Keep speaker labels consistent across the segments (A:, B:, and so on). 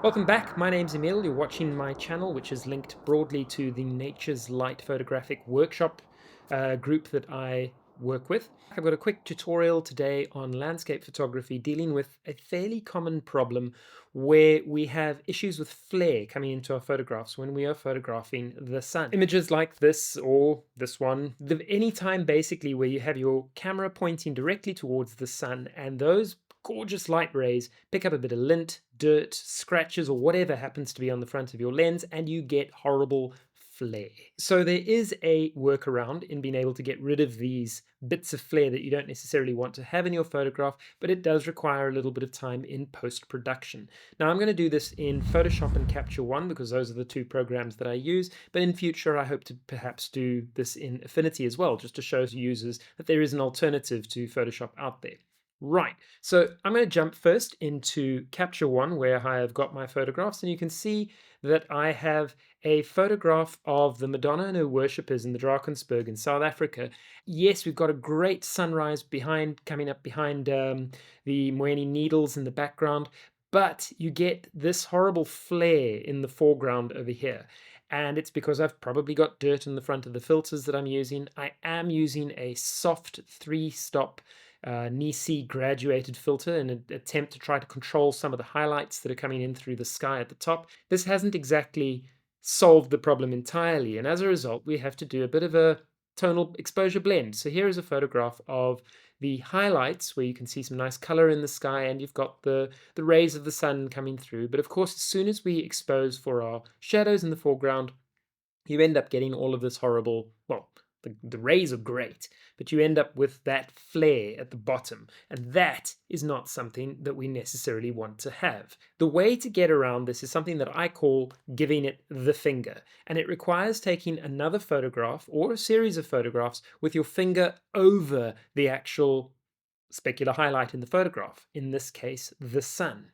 A: Welcome back. My name's Emil. You're watching my channel, which is linked broadly to the Nature's Light Photographic Workshop group that I work with. I've got a quick tutorial today on landscape photography dealing with a fairly common problem where we have issues with flare coming into our photographs when we are photographing the sun. Images like this or this one, any time basically where you have your camera pointing directly towards the sun and those gorgeous light rays pick up a bit of lint, dirt, scratches, or whatever happens to be on the front of your lens, and you get horrible flare. So there is a workaround in being able to get rid of these bits of flare that you don't necessarily want to have in your photograph, but it does require a little bit of time in post-production. Now I'm going to do this in Photoshop and Capture One because those are the two programs that I use, but in future I hope to perhaps do this in Affinity as well, just to show users that there is an alternative to Photoshop out there. Right, so I'm going to jump first into Capture One where I have got my photographs, and you can see that I have a photograph of the Madonna and her worshippers in the Drakensberg in South Africa. Yes, we've got a great sunrise coming up behind the Moeni Needles in the background, but you get this horrible flare in the foreground over here. And it's because I've probably got dirt in the front of the filters that I'm using. I am using a soft 3-stop Nisi graduated filter in an attempt to try to control some of the highlights that are coming in through the sky at the top. This hasn't exactly solved the problem entirely, and as a result we have to do a bit of a tonal exposure blend. So here is a photograph of the highlights where you can see some nice color in the sky and you've got the rays of the sun coming through. But of course, as soon as we expose for our shadows in the foreground, you end up getting all of this horrible, well, the rays are great, but you end up with that flare at the bottom, and that is not something that we necessarily want to have. The way to get around this is something that I call giving it the finger, and it requires taking another photograph or a series of photographs with your finger over the actual specular highlight in the photograph, in this case, the sun.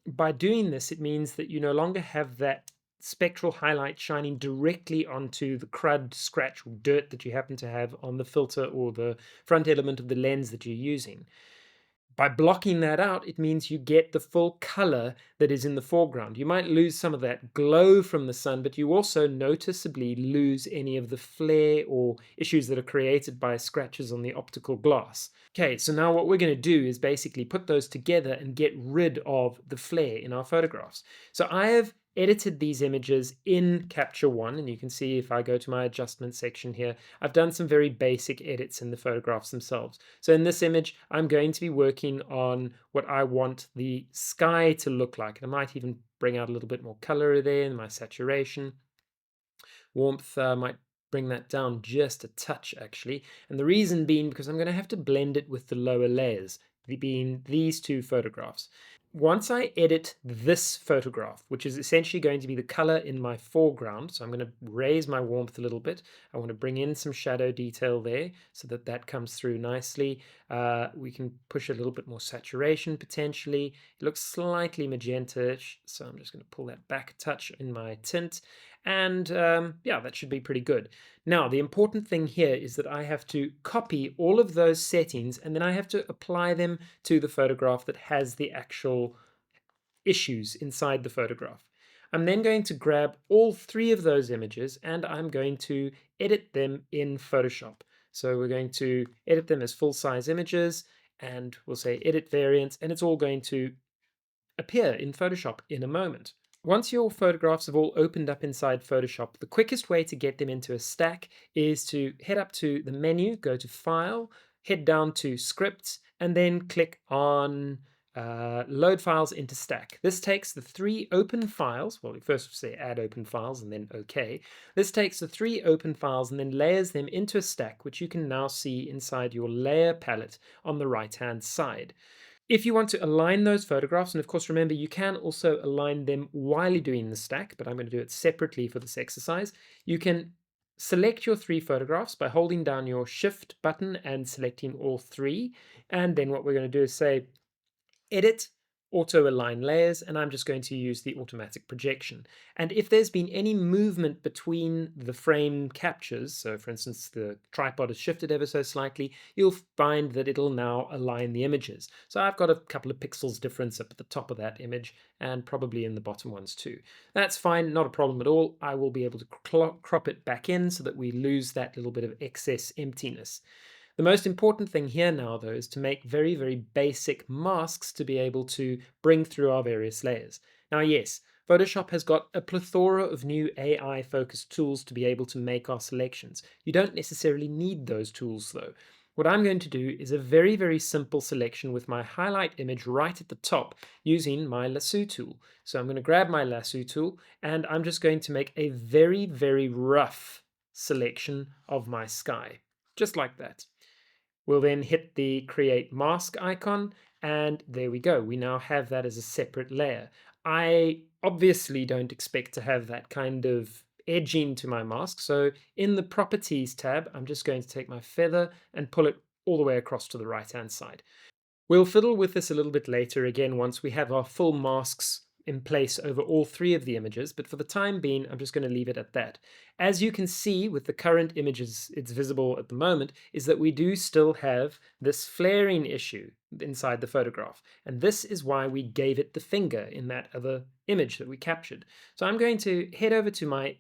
A: By doing this, it means that you no longer have that spectral highlight shining directly onto the crud, scratch, or dirt that you happen to have on the filter or the front element of the lens that you're using. By blocking that out, it means you get the full color that is in the foreground. You might lose some of that glow from the sun, but you also noticeably lose any of the flare or issues that are created by scratches on the optical glass. Okay, so now what we're going to do is basically put those together and get rid of the flare in our photographs. So I have edited these images in Capture One, and you can see if I go to my adjustment section here, I've done some very basic edits in the photographs themselves. So in this image, I'm going to be working on what I want the sky to look like. And I might even bring out a little bit more color there in my saturation. Warmth might bring that down just a touch actually. And the reason being because I'm going to have to blend it with the lower layers, being these two photographs. Once I edit this photograph, which is essentially going to be the color in my foreground, so I'm going to raise my warmth a little bit. I want to bring in some shadow detail there so that that comes through nicely. We can push a little bit more saturation potentially. It looks slightly magenta-ish, so I'm just going to pull that back a touch in my tint. And yeah, that should be pretty good. Now, the important thing here is that I have to copy all of those settings and then I have to apply them to the photograph that has the actual issues inside the photograph. I'm then going to grab all three of those images and I'm going to edit them in Photoshop. So we're going to edit them as full-size images and we'll say edit variants, and it's all going to appear in Photoshop in a moment. Once your photographs have all opened up inside Photoshop, the quickest way to get them into a stack is to head up to the menu, go to File, head down to Scripts, and then click on Load Files into Stack. This takes the 3 open files. Well, we first say Add Open Files and then OK. This takes the 3 open files and then layers them into a stack, which you can now see inside your layer palette on the right-hand side. If you want to align those photographs, and of course remember you can also align them while you're doing the stack, but I'm going to do it separately for this exercise, you can select your 3 photographs by holding down your Shift button and selecting all 3, and then what we're going to do is say Edit, auto align layers, and I'm just going to use the automatic projection. And if there's been any movement between the frame captures, so for instance the tripod is shifted ever so slightly, you'll find that it'll now align the images. So I've got a couple of pixels difference up at the top of that image and probably in the bottom ones too. That's fine, not a problem at all. I will be able to crop it back in so that we lose that little bit of excess emptiness. The most important thing here now, though, is to make very, very basic masks to be able to bring through our various layers. Now, yes, Photoshop has got a plethora of new AI-focused tools to be able to make our selections. You don't necessarily need those tools, though. What I'm going to do is a very, very simple selection with my highlight image right at the top using my lasso tool. So I'm going to grab my lasso tool and I'm just going to make a very, very rough selection of my sky, just like that. We'll then hit the create mask icon and there we go. We now have that as a separate layer. I obviously don't expect to have that kind of edging to my mask. So in the properties tab, I'm just going to take my feather and pull it all the way across to the right hand side. We'll fiddle with this a little bit later again once we have our full masks in place over all three of the images, but for the time being, I'm just going to leave it at that. As you can see with the current images it's visible at the moment, is that we do still have this flaring issue inside the photograph. And this is why we gave it the finger in that other image that we captured. So I'm going to head over to my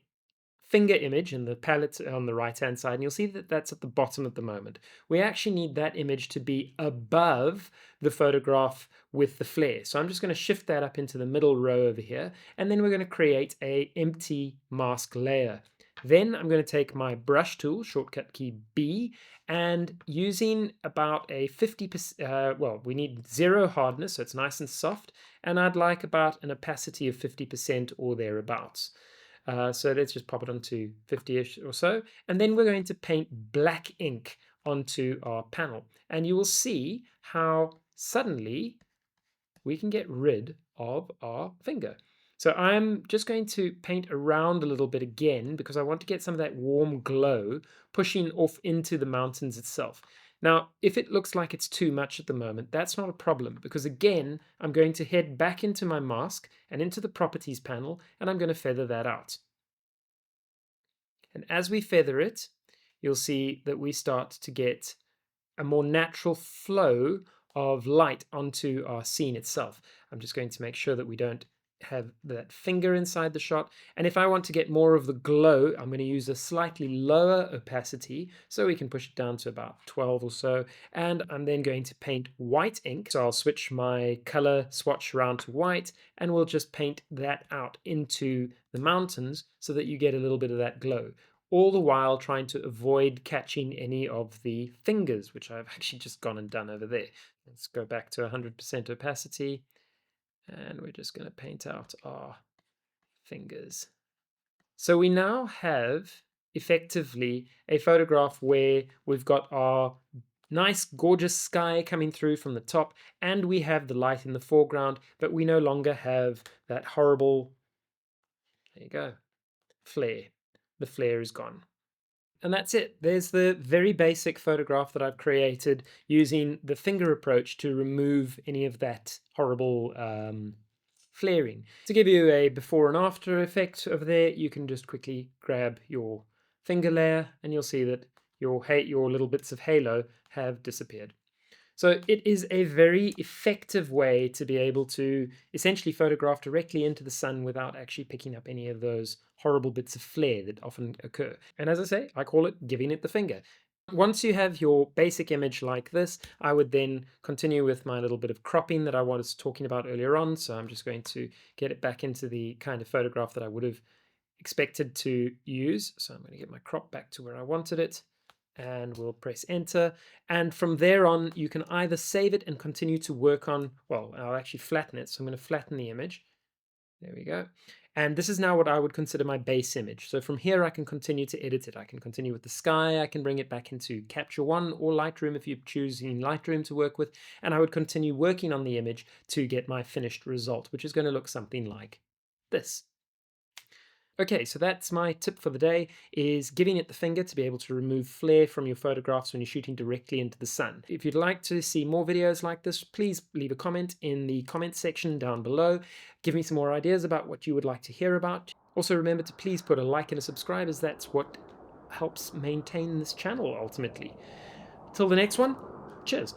A: finger image in the palette on the right hand side, and you'll see that that's at the bottom at the moment. We actually need that image to be above the photograph with the flare. So I'm just going to shift that up into the middle row over here, and then we're going to create a empty mask layer. Then I'm going to take my brush tool, shortcut key B, and using about a 50%, well, we need 0 hardness, so it's nice and soft, and I'd like about an opacity of 50% or thereabouts. So let's just pop it onto 50-ish or so. And then we're going to paint black ink onto our panel. And you will see how suddenly we can get rid of our finger. So I'm just going to paint around a little bit again because I want to get some of that warm glow pushing off into the mountains itself. Now, if it looks like it's too much at the moment, that's not a problem because again, I'm going to head back into my mask and into the properties panel and I'm going to feather that out. And as we feather it, you'll see that we start to get a more natural flow of light onto our scene itself. I'm just going to make sure that we don't have that finger inside the shot. And if I want to get more of the glow, I'm going to use a slightly lower opacity so we can push it down to about 12 or so. And I'm then going to paint white ink. So I'll switch my color swatch around to white and we'll just paint that out into the mountains so that you get a little bit of that glow, all the while trying to avoid catching any of the fingers, which I've actually just gone and done over there. Let's go back to 100% opacity, and we're just going to paint out our fingers. So we now have effectively a photograph where we've got our nice gorgeous sky coming through from the top and we have the light in the foreground, but we no longer have that horrible, there you go, flare. The flare is gone. And that's it. There's the very basic photograph that I've created using the finger approach to remove any of that horrible flaring. To give you a before and after effect over there, you can just quickly grab your finger layer and you'll see that your little bits of halo have disappeared. So it is a very effective way to be able to essentially photograph directly into the sun without actually picking up any of those horrible bits of flare that often occur. And as I say, I call it giving it the finger. Once you have your basic image like this, I would then continue with my little bit of cropping that I was talking about earlier on. So I'm just going to get it back into the kind of photograph that I would have expected to use. So I'm going to get my crop back to where I wanted it. And we'll press enter, and from there on you can either save it and continue to work on, well, I'll actually flatten it, so I'm going to flatten the image. There we go. And this is now what I would consider my base image. So from here I can continue to edit it. I can continue with the sky, I can bring it back into Capture One or Lightroom if you're choosing Lightroom to work with, and I would continue working on the image to get my finished result, which is going to look something like this. Okay, so that's my tip for the day, is giving it the finger to be able to remove flare from your photographs when you're shooting directly into the sun. If you'd like to see more videos like this, please leave a comment in the comment section down below. Give me some more ideas about what you would like to hear about. Also remember to please put a like and a subscribe, as that's what helps maintain this channel ultimately. Till the next one, cheers.